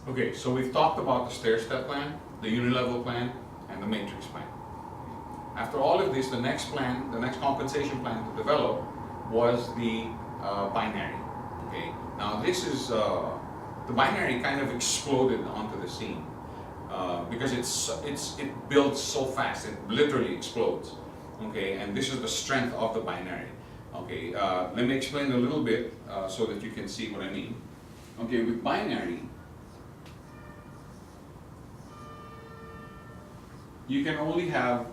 Okay, so we've talked about the stair-step plan, the unilevel plan, and the matrix plan. After all of this, the next plan, the next compensation plan to develop was the binary. Okay, now this is the binary kind of exploded onto the scene because it builds so fast, it literally explodes. Okay, and this is the strength of the binary. Okay, let me explain a little bit so that you can see what I mean. Okay, with binary, you can only have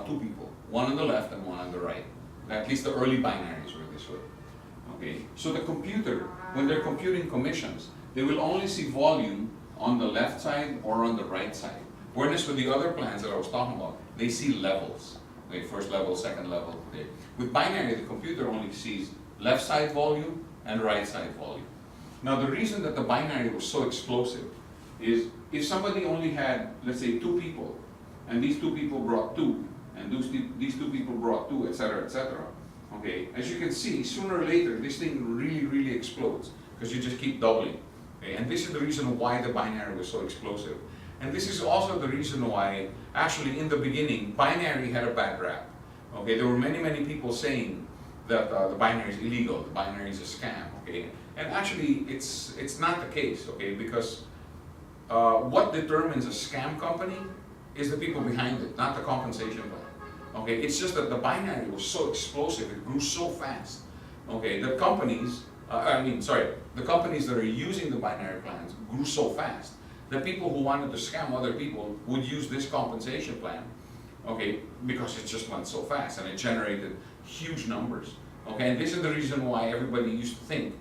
two people, one on the left and one on the right. At least the early binaries were this way. Okay, so the computer, when they're computing commissions, they will only see volume on the left side or on the right side. Whereas with the other plans that I was talking about, they see levels. Okay, first level, second level. Okay. With binary, the computer only sees left side volume and right side volume. Now the reason that the binary was so explosive is if somebody only had, let's say, two people, and these two people brought two, and these two people brought two, etc., etc. Okay, as you can see, sooner or later, this thing really explodes because you just keep doubling. Okay? And this is the reason why the binary was so explosive. And this is also the reason why, actually, in the beginning, binary had a bad rap. Okay, there were many people saying that the binary is illegal, the binary is a scam. Okay, and actually, it's not the case. Okay, because what determines a scam company is the people behind it, not the compensation plan. Okay, it's just that the binary was so explosive, it grew so fast. Okay, the companies, the companies that are using the binary plans grew so fast that people who wanted to scam other people would use this compensation plan. Okay, because it just went so fast and it generated huge numbers. Okay, and this is the reason why everybody used to think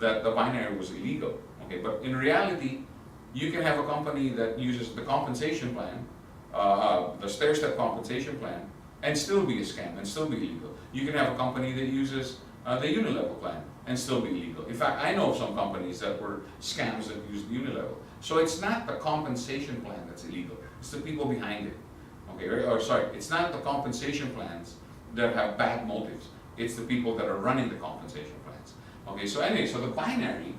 that the binary was illegal. Okay, but in reality, you can have a company that uses the compensation plan, the stair-step compensation plan, and still be a scam and still be illegal. You can have a company that uses the unilevel plan and still be illegal. In fact, I know of some companies that were scams that used the unilevel. So it's not the compensation plan that's illegal, it's the people behind it. Okay, or sorry, it's not the compensation plans that have bad motives, it's the people that are running the compensation plans. Okay, so anyway, so the binary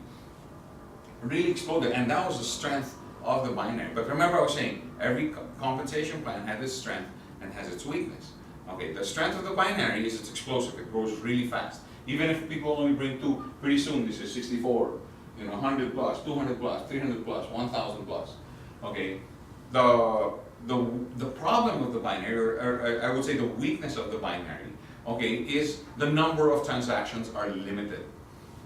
really exploded, and that was the strength of the binary. But remember I was saying, every compensation plan had its strength and has its weakness. Okay, the strength of the binary is it's explosive, it grows really fast. Even if people only bring two, pretty soon this is 64, 100 plus, 200 plus, 300 plus, 1000 plus. Okay, the problem with the binary, or I would say the weakness of the binary, okay, is the number of transactions are limited.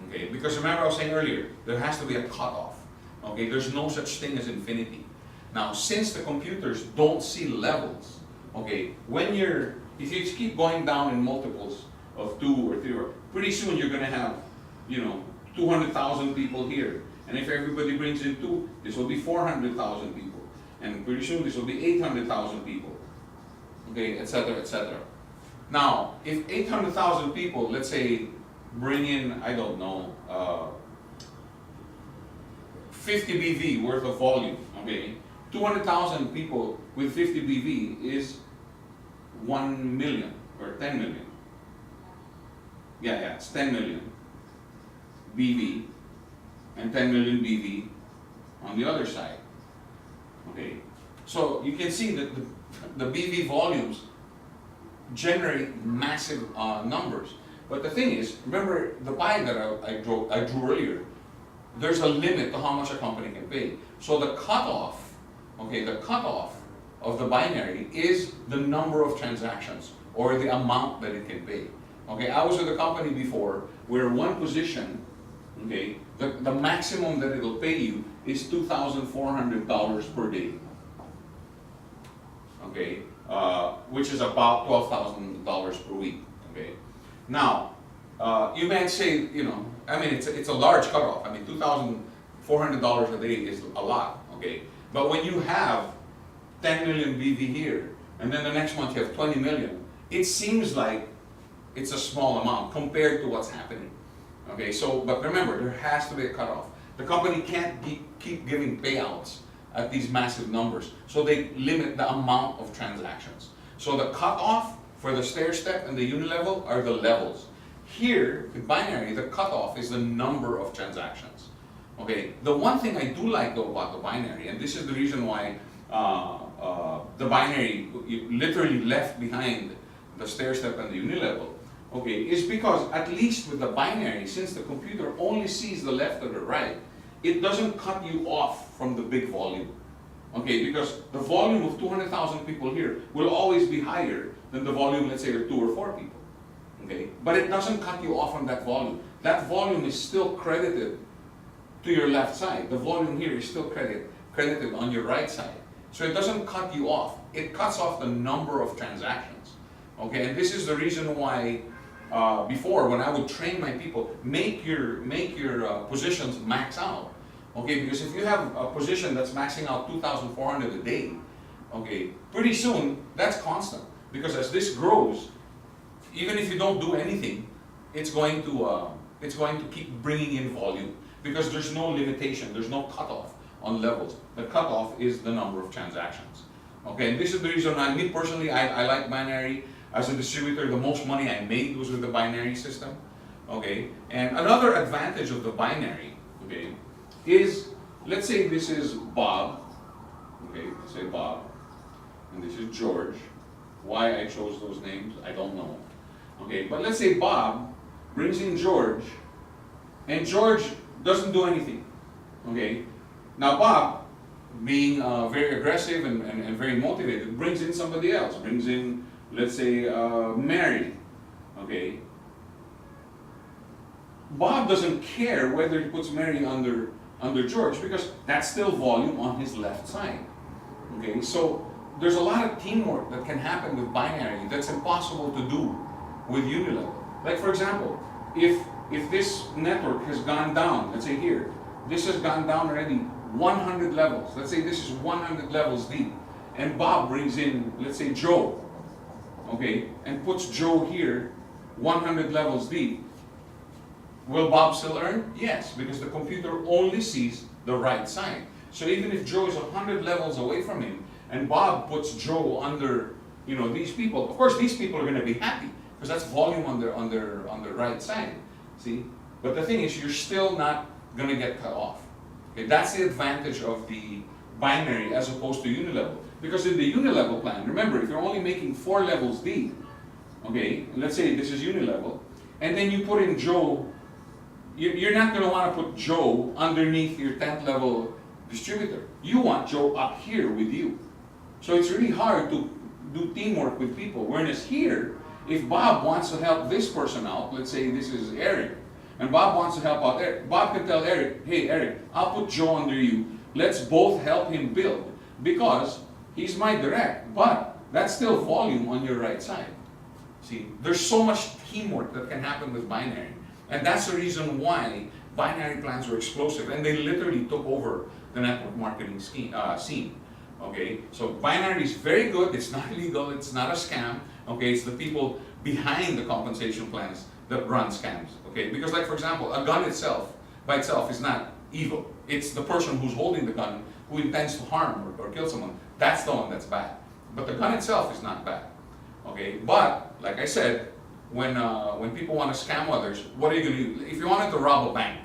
Okay, because remember I was saying earlier, there has to be a cutoff. Okay, there's no such thing as infinity. Now, since the computers don't see levels, okay, if you keep going down in multiples of 2 or 3, pretty soon you're going to have, 200,000 people here. And if everybody brings in 2, this will be 400,000 people. And pretty soon this will be 800,000 people. Okay, etc., etc. Now, if 800,000 people, let's say, bring in, I don't know, 50 BV worth of volume, okay? 200,000 people with 50 BV is 1 million or 10 million. Yeah, it's 10 million BV and 10 million BV on the other side. Okay, so you can see that the BV volumes generate massive numbers. But the thing is, remember the pie that I drew earlier, there's a limit to how much a company can pay. So the cutoff, okay, the cutoff of the binary is the number of transactions or the amount that it can pay. Okay, I was with a company before where one position, okay, the maximum that it'll pay you is $2,400 per day. Okay, which is about $12,000 per week. Okay, now you might say, it's a large cutoff. I mean, $2,400 a day is a lot. Okay, but when you have 10 million BV here, and then the next month you have 20 million, it seems like it's a small amount compared to what's happening. Okay, so, but remember, there has to be a cutoff. The company can't keep giving payouts at these massive numbers, so they limit the amount of transactions. So the cutoff for the stair-step and the unilevel are the levels. Here, with binary, the cutoff is the number of transactions. Okay, the one thing I do like though about the binary, and this is the reason why the binary literally left behind the stair step and the unilevel, okay, is because at least with the binary, since the computer only sees the left or the right, it doesn't cut you off from the big volume. Okay, because the volume of 200,000 people here will always be higher than the volume, let's say, of 2 or 4 people. Okay, but it doesn't cut you off from that volume. That volume is still credited to your left side. The volume here is still credited on your right side. So it doesn't cut you off. It cuts off the number of transactions. Okay, and this is the reason why before, when I would train my people, make your positions max out. Okay, because if you have a position that's maxing out 2,400 a day, okay, pretty soon that's constant. Because as this grows, even if you don't do anything, it's going to keep bringing in volume because there's no limitation, there's no cutoff on levels. The cutoff is the number of transactions. Okay, and this is the reason me personally, I like binary. As a distributor, the most money I made was with the binary system. Okay, and another advantage of the binary, okay, is, let's say this is Bob, okay, say Bob, and this is George. Why I chose those names, I don't know. Okay, but let's say Bob brings in George, and George doesn't do anything. Okay, now Bob, being very aggressive and very motivated, brings in somebody else, brings in, let's say, Mary. Okay, Bob doesn't care whether he puts Mary under George because that's still volume on his left side. Okay, so there's a lot of teamwork that can happen with binary that's impossible to do with unilevel. Like for example, if this network has gone down, let's say here, this has gone down already 100 levels. Let's say this is 100 levels deep, and Bob brings in, let's say, Joe, okay, and puts Joe here 100 levels deep. Will Bob still earn? Yes, because the computer only sees the right side. So even if Joe is 100 levels away from him, and Bob puts Joe under, these people, of course these people are going to be happy because that's volume on the right side. See, but the thing is, you're still not going to get cut off. Okay, that's the advantage of the binary as opposed to unilevel. Because in the unilevel plan, remember, if you're only making 4 levels deep, okay, let's say this is unilevel, and then you put in Joe. You're not going to want to put Joe underneath your 10th level distributor. You want Joe up here with you. So it's really hard to do teamwork with people. Whereas here, if Bob wants to help this person out, let's say this is Eric, and Bob wants to help out Eric, Bob can tell Eric, hey Eric, I'll put Joe under you. Let's both help him build because he's my direct, but that's still volume on your right side. See, there's so much teamwork that can happen with binary. And that's the reason why binary plans were explosive, and they literally took over the network marketing scene. Okay, so binary is very good. It's not illegal. It's not a scam. Okay, it's the people behind the compensation plans that run scams. Okay, because like for example, a gun itself by itself is not evil. It's the person who's holding the gun who intends to harm or kill someone. That's the one that's bad. But the gun itself is not bad. Okay, but like I said, when people want to scam others, what are you going to do? If you wanted to rob a bank,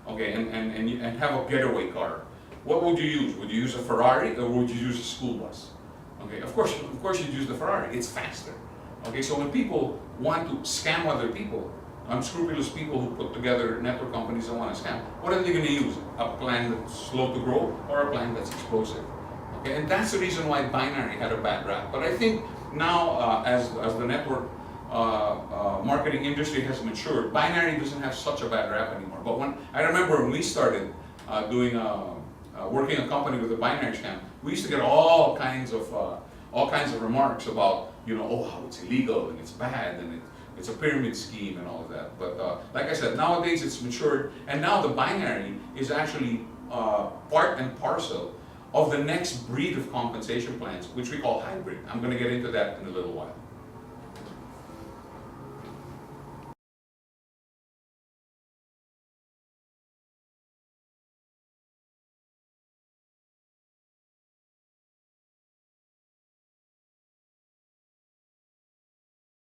okay, and have a getaway car, what would you use? Would you use a Ferrari or would you use a school bus? Okay, of course you'd use the Ferrari. It's faster. Okay, so when people want to scam other people, unscrupulous people who put together network companies that want to scam, what are they going to use? A plan that's slow to grow or a plan that's explosive? Okay, and that's the reason why binary had a bad rap. But I think now, as the network marketing industry has matured, binary doesn't have such a bad rap anymore. But I remember when we started working a company with a binary scam, we used to get all kinds of remarks about, how it's illegal and it's bad and it's a pyramid scheme and all of that. But like I said, nowadays it's matured, and now the binary is actually part and parcel of the next breed of compensation plans, which we call hybrid. I'm going to get into that in a little while.